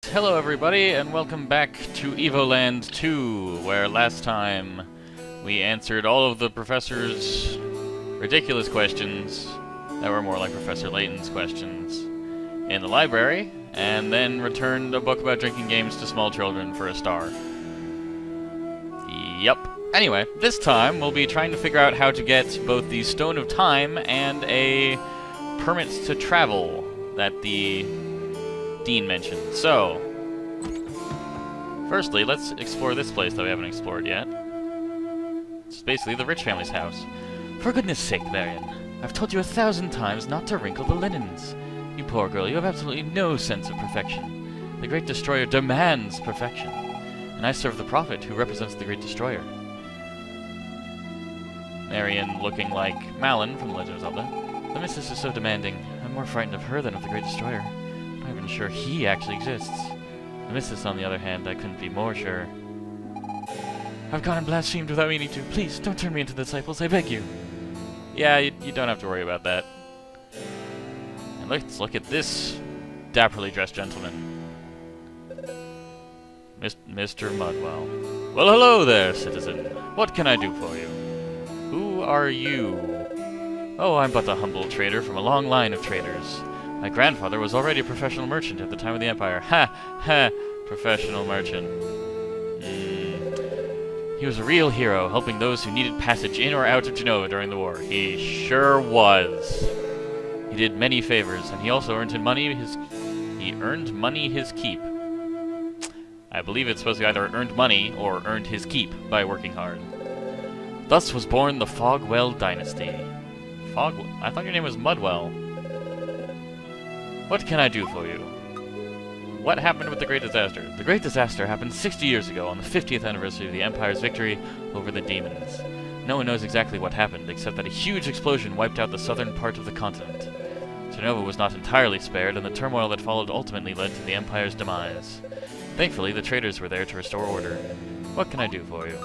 Hello everybody, and welcome back to Evoland 2, where last time we answered all of the professor's ridiculous questions that were more like Professor Layton's questions in the library, and then returned a book about drinking games to small children for a star. Yup. Anyway, this time we'll be trying to figure out how to get both the Stone of Time and a permit to travel that the Dean mentioned. So, firstly, let's explore this place that we haven't explored yet. It's basically the rich family's house. For goodness sake, Marion, I've told you 1,000 times not to wrinkle the linens. You poor girl, you have absolutely no sense of perfection. The Great Destroyer demands perfection, and I serve the Prophet, who represents the Great Destroyer. Marion looking like Malin from The Legend of Zelda. The Missus is so demanding. I'm more frightened of her than of the Great Destroyer. I'm not even sure he actually exists. The Missus, on the other hand, I couldn't be more sure. I've gone and blasphemed without meaning to. Please, don't turn me into disciples, I beg you. Yeah, you don't have to worry about that. And let's look at this dapperly dressed gentleman. Mr. Mudwell. Well, hello there, citizen. What can I do for you? Who are you? Oh, I'm but a humble trader from a long line of traders. My grandfather was already a professional merchant at the time of the Empire. Ha! Ha! Professional merchant. He was a real hero, helping those who needed passage in or out of Genova during the war. He sure was. He did many favors, and he also earned money his keep. I believe it's supposed to be either earned money or earned his keep by working hard. Thus was born the Fogwell dynasty. I thought your name was Mudwell. What can I do for you? What happened with the Great Disaster? The Great Disaster happened 60 years ago on the 50th anniversary of the Empire's victory over the demons. No one knows exactly what happened, except that a huge explosion wiped out the southern part of the continent. Genova was not entirely spared, and the turmoil that followed ultimately led to the Empire's demise. Thankfully, the traders were there to restore order. What can I do for you?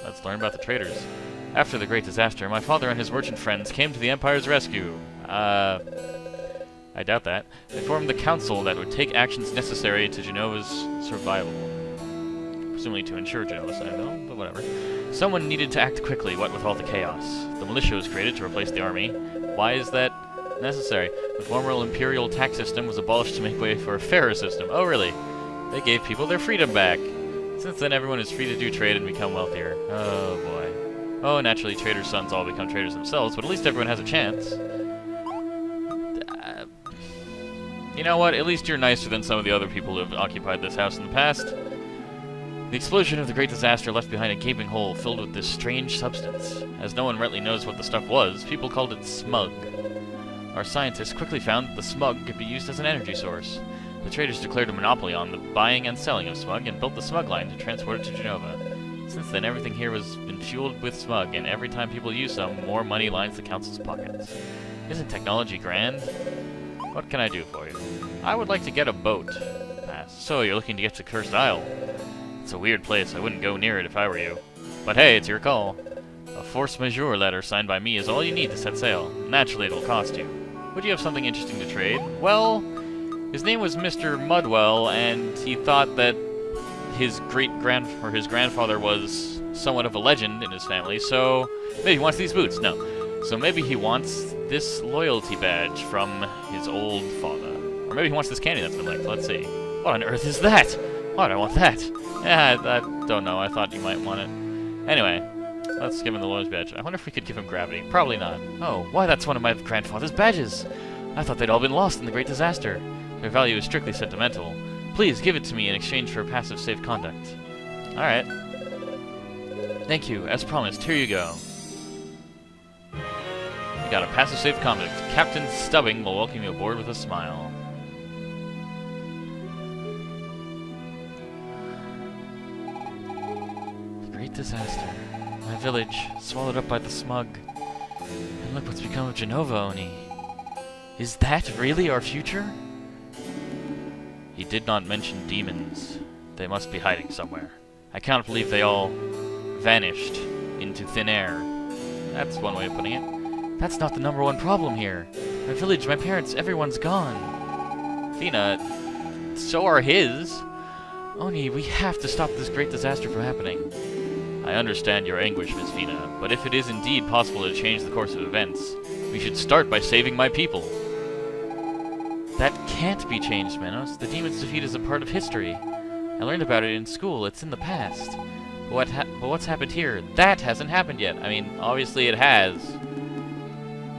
Let's learn about the traders. After the Great Disaster, my father and his merchant friends came to the Empire's rescue. I doubt that. They formed the council that would take actions necessary to Genova's survival. Presumably to ensure Genova's survival, but whatever. Someone needed to act quickly, what with all the chaos. The militia was created to replace the army. Why is that necessary? The former imperial tax system was abolished to make way for a fairer system. Oh, really? They gave people their freedom back. Since then, everyone is free to do trade and become wealthier. Oh, boy. Oh, naturally, traders' sons all become traders themselves, but at least everyone has a chance. You know what? At least you're nicer than some of the other people who have occupied this house in the past. The explosion of the Great Disaster left behind a gaping hole filled with this strange substance. As no one rightly knows what the stuff was, people called it smug. Our scientists quickly found that the smug could be used as an energy source. The traders declared a monopoly on the buying and selling of smug and built the smug line to transport it to Genova. Since then, everything here has been fueled with smug, and every time people use some, more money lines the council's pockets. Isn't technology grand? What can I do for you? I would like to get a boat. So you're looking to get to Cursed Isle. It's a weird place. I wouldn't go near it if I were you. But hey, it's your call. A force majeure letter signed by me is all you need to set sail. Naturally, it'll cost you. Would you have something interesting to trade? Well, his name was Mr. Mudwell, and he thought that his grandfather was somewhat of a legend in his family, so maybe he wants these boots. No. So maybe he wants this loyalty badge from his old father. Or maybe he wants this candy that's been licked. Let's see. What on earth is that? Why do I want that? I don't know. I thought you might want it. Anyway, let's give him the loyalty badge. I wonder if we could give him gravity. Probably not. Oh, why, that's one of my grandfather's badges. I thought they'd all been lost in the Great Disaster. Their value is strictly sentimental. Please give it to me in exchange for passive safe conduct. Alright. Thank you. As promised, here you go. You got a passive safe conduct. Captain Stubbing will welcome you aboard with a smile. The Great Disaster. My village, swallowed up by the smug. And look what's become of Genova, Oni. Is that really our future? He did not mention demons. They must be hiding somewhere. I can't believe they all vanished into thin air. That's one way of putting it. That's not the #1 problem here. My village, my parents, everyone's gone. Athena, so are his. Oni, we have to stop this great disaster from happening. I understand your anguish, Miss Fina, but if it is indeed possible to change the course of events, we should start by saving my people. That can't be changed, Manos. The demon's defeat is a part of history. I learned about it in school. It's in the past. But what's happened here? That hasn't happened yet. I mean, obviously it has.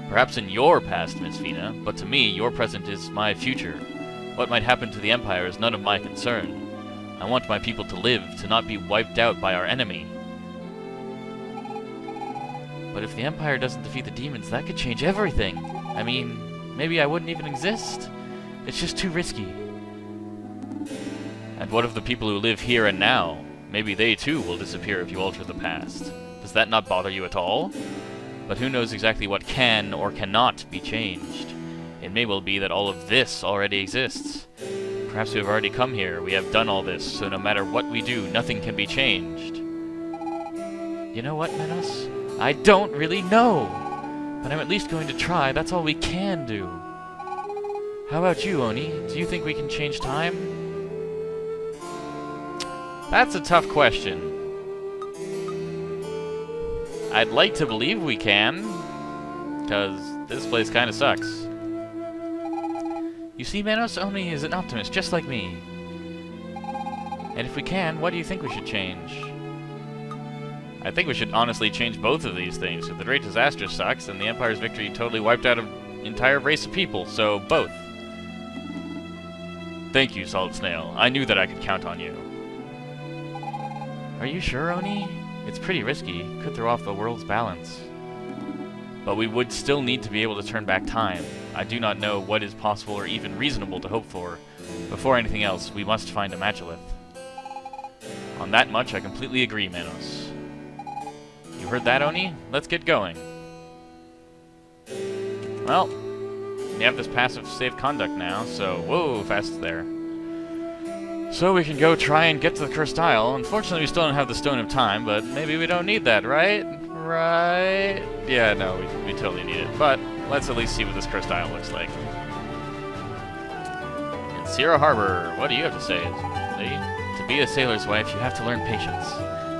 Perhaps in your past, Miss Fina, but to me, your present is my future. What might happen to the Empire is none of my concern. I want my people to live, to not be wiped out by our enemy. But if the Empire doesn't defeat the demons, that could change everything. I mean, maybe I wouldn't even exist. It's just too risky. And what of the people who live here and now? Maybe they too will disappear if you alter the past. Does that not bother you at all? But who knows exactly what can or cannot be changed? It may well be that all of this already exists. Perhaps we have already come here, we have done all this, so no matter what we do, nothing can be changed. You know what, Manos? I don't really know! But I'm at least going to try, that's all we can do. How about you, Oni? Do you think we can change time? That's a tough question. I'd like to believe we can, because this place kind of sucks. You see, Manos, Oni is an optimist, just like me. And if we can, what do you think we should change? I think we should honestly change both of these things. If the Great Disaster sucks, and the Empire's victory totally wiped out an entire race of people, so both. Thank you, Solid Snail. I knew that I could count on you. Are you sure, Oni? It's pretty risky. Could throw off the world's balance. But we would still need to be able to turn back time. I do not know what is possible or even reasonable to hope for. Before anything else, we must find a Magillith. On that much, I completely agree, Manos. You heard that, Oni? Let's get going. Well, we have this passive safe conduct now, so whoa, fast there. So we can go try and get to the Cursed Isle. Unfortunately, we still don't have the Stone of Time, but maybe we don't need that, right? Right? Yeah, no, we totally need it. But let's at least see what this Cursed Isle looks like. In Shiro Harbor, what do you have to say? To be a sailor's wife, you have to learn patience,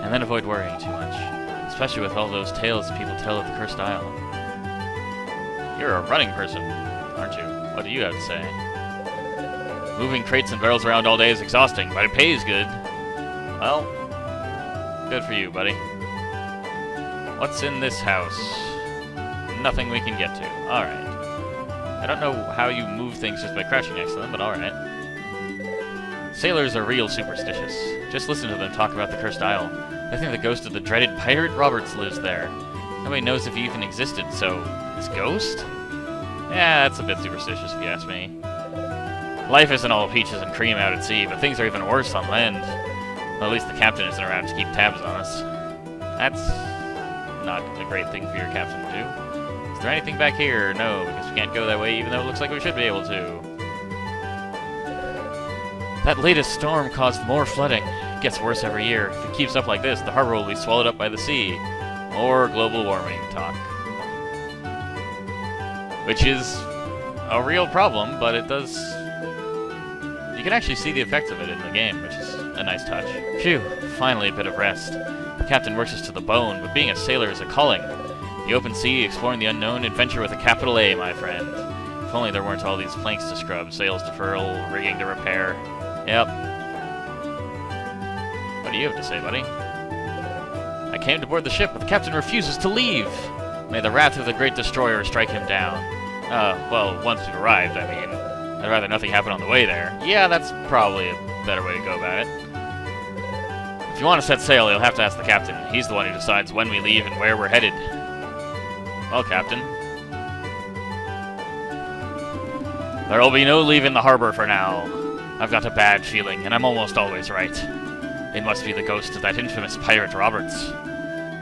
and then avoid worrying too much. Especially with all those tales people tell of the Cursed Isle. You're a running person, aren't you? What do you have to say? Moving crates and barrels around all day is exhausting, but it pays good. Well, good for you, buddy. What's in this house? Nothing we can get to. Alright. I don't know how you move things just by crouching next to them, but alright. Sailors are real superstitious. Just listen to them talk about the Cursed Isle. They think the ghost of the dreaded Pirate Roberts lives there. Nobody knows if he even existed, so... This ghost? Yeah, that's a bit superstitious if you ask me. Life isn't all peaches and cream out at sea, but things are even worse on land. Well, at least the captain isn't around to keep tabs on us. That's not a great thing for your captain to do. Is there anything back here? No, because we can't go that way, even though it looks like we should be able to. That latest storm caused more flooding. It gets worse every year. If it keeps up like this, the harbor will be swallowed up by the sea. More global warming talk. Which is a real problem, but it does... You can actually see the effects of it in the game, which is a nice touch. Phew, finally a bit of rest. The captain works us to the bone, but being a sailor is a calling. The open sea, exploring the unknown, adventure with a capital A, my friend. If only there weren't all these planks to scrub, sails to furl, rigging to repair. Yep. What do you have to say, buddy? I came to board the ship, but the captain refuses to leave. May the wrath of the great destroyer strike him down. Well, once we've arrived, I mean. I'd rather nothing happen on the way there. Yeah, that's probably a better way to go about it. If you want to set sail, you'll have to ask the captain. He's the one who decides when we leave and where we're headed. Well, Captain. There'll be no leaving the harbor for now. I've got a bad feeling, and I'm almost always right. It must be the ghost of that infamous pirate Roberts.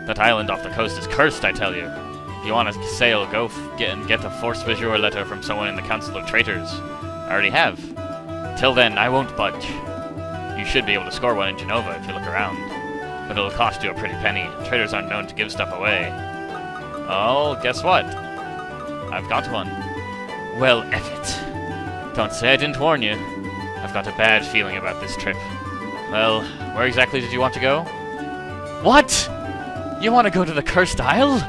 That island off the coast is cursed, I tell you. If you want to sail, go get a force majeure letter from someone in the Council of Traitors. I already have. Till then, I won't budge. You should be able to score one in Genova if you look around. But it'll cost you a pretty penny. Traitors aren't known to give stuff away. Oh, guess what? I've got one. Well, F it. Don't say I didn't warn you. I've got a bad feeling about this trip. Well, where exactly did you want to go? What? You want to go to the Cursed Isle?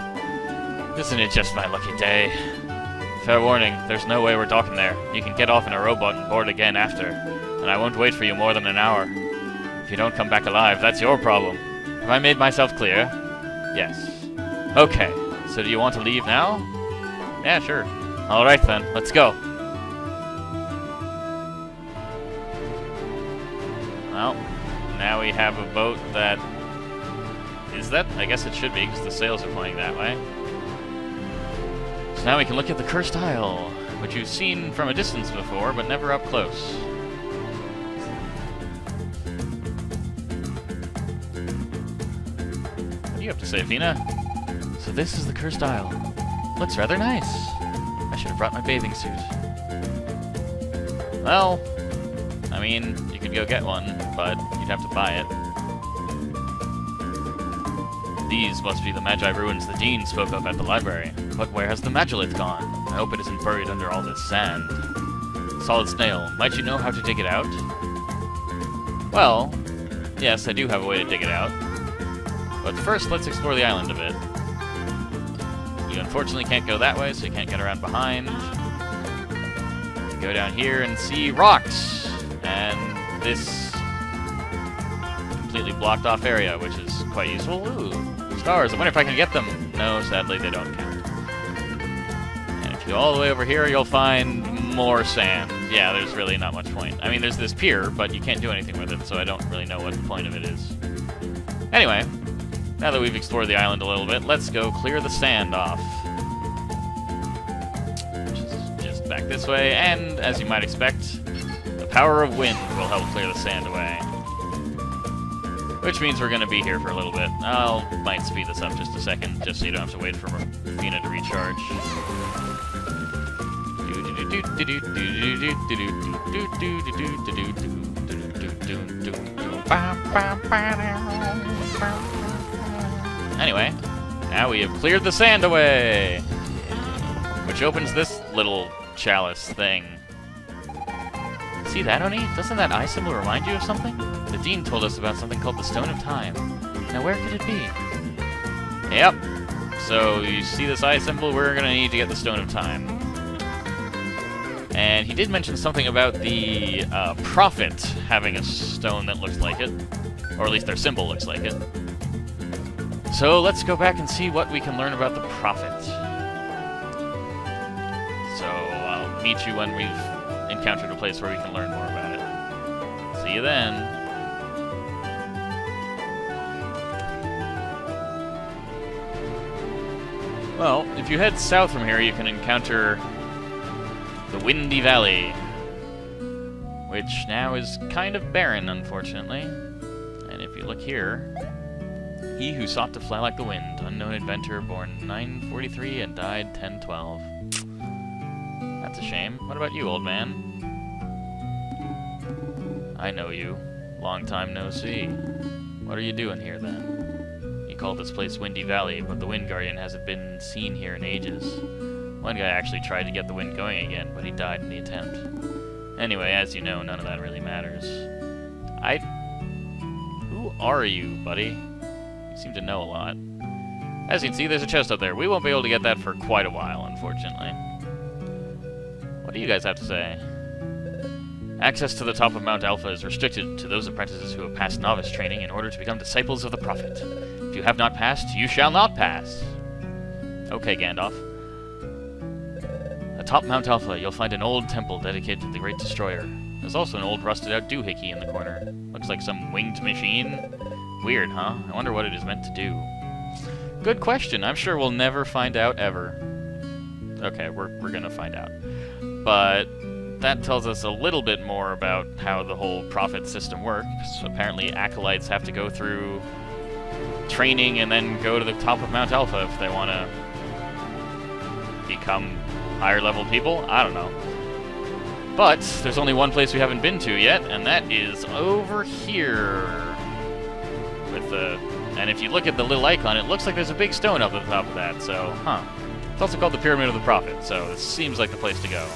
Isn't it just my lucky day? Fair warning, there's no way we're docking there. You can get off in a rowboat and board again after, and I won't wait for you more than an hour. If you don't come back alive, that's your problem. Have I made myself clear? Yes. Okay, so do you want to leave now? Yeah, sure. Alright then, let's go. Well, now we have a boat that... Is that? I guess it should be, because the sails are pointing that way. So now we can look at the Cursed Isle, which you've seen from a distance before, but never up close. What do you have to say, Fina? So this is the Cursed Isle. Looks rather nice. I should have brought my bathing suit. Well, I mean, you could go get one, but you'd have to buy it. These must be the Magi ruins the Dean spoke of at the library. But where has the Magilith gone? I hope it isn't buried under all this sand. Solid Snail, might you know how to dig it out? Well, yes, I do have a way to dig it out. But first, let's explore the island a bit. You unfortunately can't go that way, so you can't get around behind. You go down here and see rocks! And this completely blocked off area, which is quite useful. Ooh, stars. I wonder if I can get them. No, sadly, they don't count. And if you go all the way over here, you'll find more sand. Yeah, there's really not much point. I mean, there's this pier, but you can't do anything with it, so I don't really know what the point of it is. Anyway, now that we've explored the island a little bit, let's go clear the sand off. Just back this way, and as you might expect, the power of wind will help clear the sand away. Which means we're going to be here for a little bit. Might speed this up just a second, just so you don't have to wait for Fina to recharge. Anyway, now we have cleared the sand away, which opens this little chalice thing. See that, Oni? Doesn't that eye symbol remind you of something? The Dean told us about something called the Stone of Time. Now where could it be? Yep. So you see this eye symbol? We're gonna need to get the Stone of Time. And he did mention something about the Prophet having a stone that looks like it. Or at least their symbol looks like it. So let's go back and see what we can learn about the Prophet. So I'll meet you when we've encountered a place where we can learn more about it. See you then. Well, if you head south from here, you can encounter the Windy Valley, which now is kind of barren, unfortunately. And if you look here, he who sought to fly like the wind, unknown inventor, born 943 and died 1012. That's a shame. What about you, old man? I know you. Long time no see. What are you doing here, then? You call this place Windy Valley, but the Wind Guardian hasn't been seen here in ages. One guy actually tried to get the wind going again, but he died in the attempt. Anyway, as you know, none of that really matters. Who are you, buddy? You seem to know a lot. As you can see, there's a chest up there. We won't be able to get that for quite a while, unfortunately. What do you guys have to say? Access to the top of Mount Alpha is restricted to those apprentices who have passed novice training in order to become disciples of the Prophet. If you have not passed, you shall not pass. Okay, Gandalf. Atop Mount Alpha, you'll find an old temple dedicated to the Great Destroyer. There's also an old rusted-out doohickey in the corner. Looks like some winged machine. Weird, huh? I wonder what it is meant to do. Good question. I'm sure we'll never find out ever. Okay, we're gonna find out. But that tells us a little bit more about how the whole Prophet system works. Apparently, acolytes have to go through training and then go to the top of Mount Alpha if they want to become higher level people? I don't know. But there's only one place we haven't been to yet, and that is over here. And if you look at the little icon, it looks like there's a big stone up at the top of that, so, huh. It's also called the Pyramid of the Prophet, so this seems like the place to go.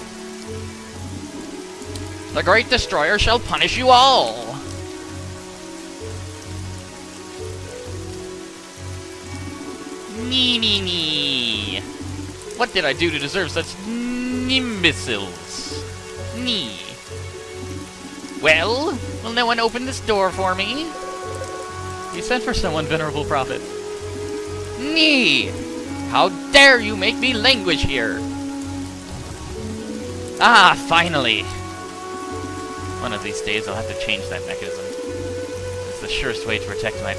The Great Destroyer shall punish you all! Nee. What did I do to deserve such imbeciles? Nee. Well, will no one open this door for me? You sent for someone, Venerable Prophet. Nee! How dare you make me languish here? Ah, finally! One of these days I'll have to change that mechanism. It's the surest way to protect my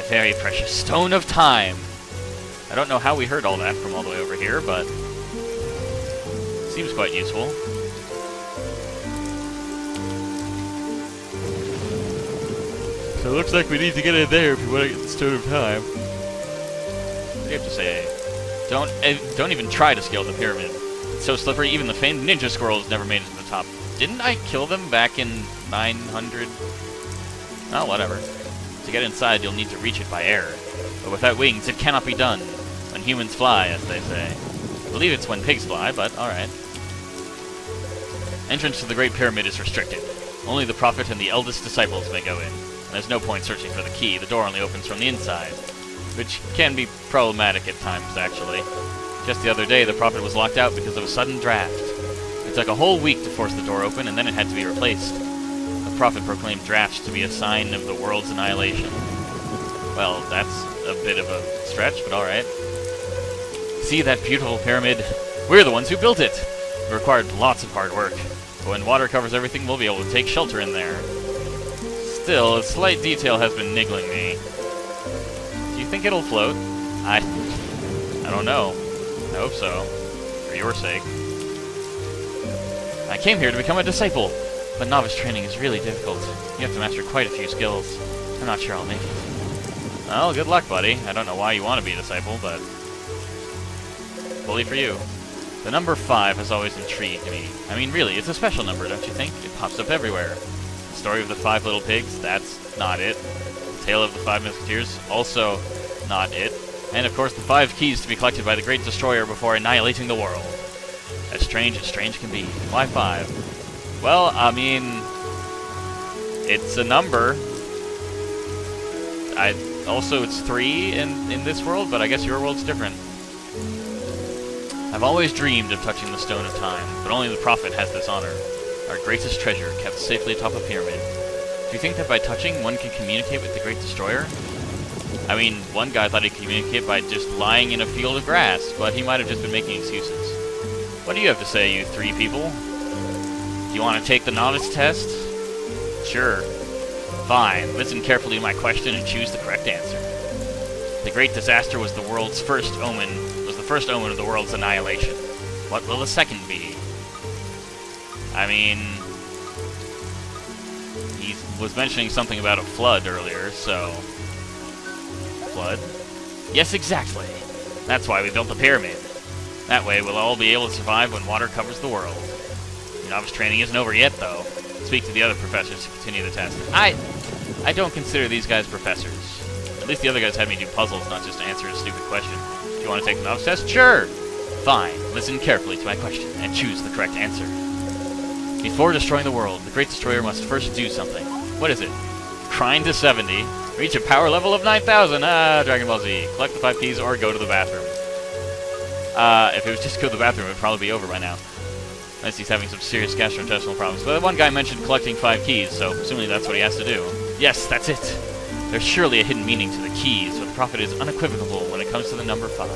very precious Stone of Time. I don't know how we heard all that from all the way over here, but seems quite useful. So it looks like we need to get in there if we want to get the Stone of Time. What do you have to say? Don't even try to scale the pyramid. It's so slippery, even the famed ninja squirrels never made it to the top. Didn't I kill them back in 900? Oh, whatever. To get inside, you'll need to reach it by air. But without wings, it cannot be done. When humans fly, as they say. I believe it's when pigs fly, but alright. Entrance to the Great Pyramid is restricted. Only the Prophet and the eldest disciples may go in. There's no point searching for the key. The door only opens from the inside. Which can be problematic at times, actually. Just the other day, the Prophet was locked out because of a sudden draft. It took a whole week to force the door open, and then it had to be replaced. The Prophet proclaimed drafts to be a sign of the world's annihilation. Well, that's a bit of a stretch, but alright. See that beautiful pyramid? We're the ones who built it! It required lots of hard work, but when water covers everything, we'll be able to take shelter in there. Still, a slight detail has been niggling me. Do you think it'll float? I don't know. I hope so. For your sake. I came here to become a disciple, but novice training is really difficult. You have to master quite a few skills. I'm not sure I'll make it. Well, good luck, buddy. I don't know why you want to be a disciple, but bully for you. The number 5 has always intrigued me. I mean, really, it's a special number, don't you think? It pops up everywhere. The story of the 5 little pigs, that's not it. The tale of the 5 musketeers, also not it. And of course, the 5 keys to be collected by the Great Destroyer before annihilating the world. As strange can be. Why 5? Well, I mean, it's a number. Also, it's 3 in this world, but I guess your world's different. I've always dreamed of touching the Stone of Time, but only the Prophet has this honor. Our greatest treasure, kept safely atop a pyramid. Do you think that by touching, one can communicate with the Great Destroyer? I mean, one guy thought he'd communicate by just lying in a field of grass, but he might have just been making excuses. What do you have to say, you 3 people? Do you want to take the novice test? Sure. Fine. Listen carefully to my question and choose the correct answer. The Great Disaster was the first omen of the world's annihilation. What will the second be? I mean, he was mentioning something about a flood earlier, so... Flood? Yes, exactly. That's why we built the pyramid. That way we'll all be able to survive when water covers the world. Your novice training isn't over yet, though. Speak to the other professors to continue the test. I don't consider these guys professors. At least the other guys had me do puzzles, not just answer a stupid question. Do you want to take the novice test? Sure! Fine. Listen carefully to my question and choose the correct answer. Before destroying the world, the Great Destroyer must first do something. What is it? Grind to 70. Reach a power level of 9,000. Dragon Ball Z. Collect the 5 keys or go to the bathroom. If it was just go to the bathroom, it would probably be over by now. Unless he's having some serious gastrointestinal problems. But one guy mentioned collecting 5 keys, so presumably that's what he has to do. Yes, that's it! There's surely a hidden meaning to the keys, but the Prophet is unequivocal when it comes to the number 5.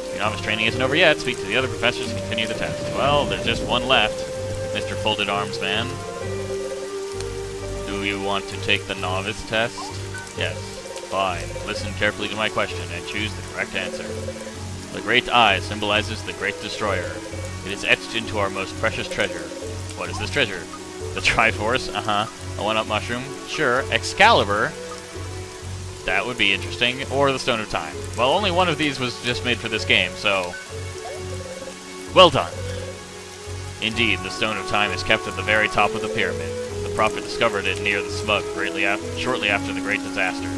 Your novice training isn't over yet. Speak to the other professors and continue the test. Well, there's just one left, Mr. Folded Arms Man. Do you want to take the novice test? Yes. Fine. Listen carefully to my question and choose the correct answer. The great eye symbolizes the Great Destroyer. It is etched into our most precious treasure. What is this treasure? The Triforce? A 1-up mushroom? Sure. Excalibur? That would be interesting. Or the Stone of Time. Well, only one of these was just made for this game, so... Well done. Indeed, the Stone of Time is kept at the very top of the pyramid. The Prophet discovered it near the smug shortly after the Great Disaster.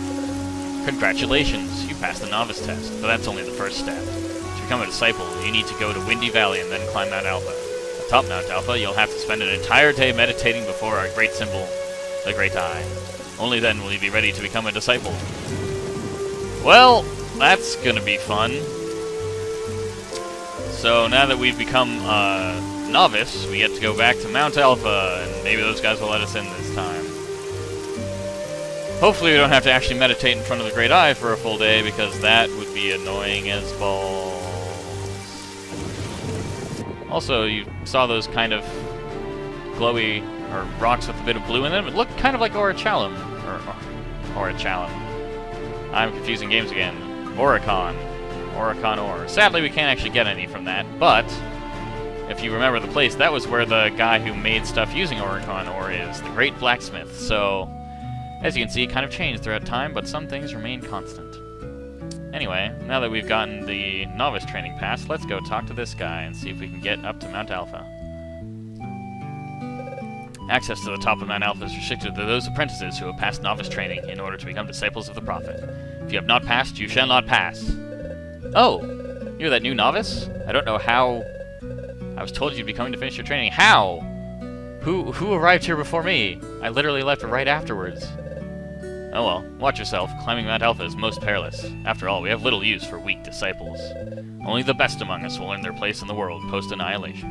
Congratulations, you passed the novice test, but that's only the first step. To become a disciple, you need to go to Windy Valley and then climb Mount Alpha. atop Mount Alpha, you'll have to spend an entire day meditating before our great symbol, the Great Eye. Only then will you be ready to become a disciple. Well, that's gonna be fun. So now that we've become novice, we get to go back to Mount Alpha, and maybe those guys will let us in this time. Hopefully we don't have to actually meditate in front of the Great Eye for a full day, because that would be annoying as balls. Also, you saw those kind of glowy, or rocks with a bit of blue in them. It looked kind of like Orichalum. Or Orichalum. I'm confusing games again. Oricon. Oricon ore. Sadly, we can't actually get any from that, but if you remember the place, that was where the guy who made stuff using Oricon ore is, the Great Blacksmith. So, as you can see, it kind of changed throughout time, but some things remain constant. Anyway, now that we've gotten the novice training pass, let's go talk to this guy and see if we can get up to Mount Alpha. Access to the top of Mount Alpha is restricted to those apprentices who have passed novice training in order to become disciples of the Prophet. If you have not passed, you shall not pass. Oh, you're that new novice? I don't know how... I was told you'd be coming to finish your training. How? Who arrived here before me? I literally left right afterwards. Oh well, watch yourself. Climbing Mount Alpha is most perilous. After all, we have little use for weak disciples. Only the best among us will earn their place in the world post-annihilation.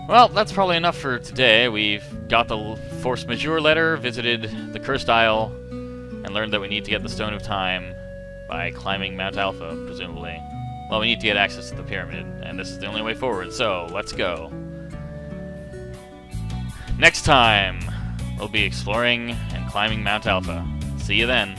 Well, that's probably enough for today. We've got the Force Majeure letter, visited the Cursed Isle, and learned that we need to get the Stone of Time by climbing Mount Alpha, presumably. Well, we need to get access to the pyramid, and this is the only way forward, so let's go. Next time, we'll be exploring and climbing Mount Alpha. See you then.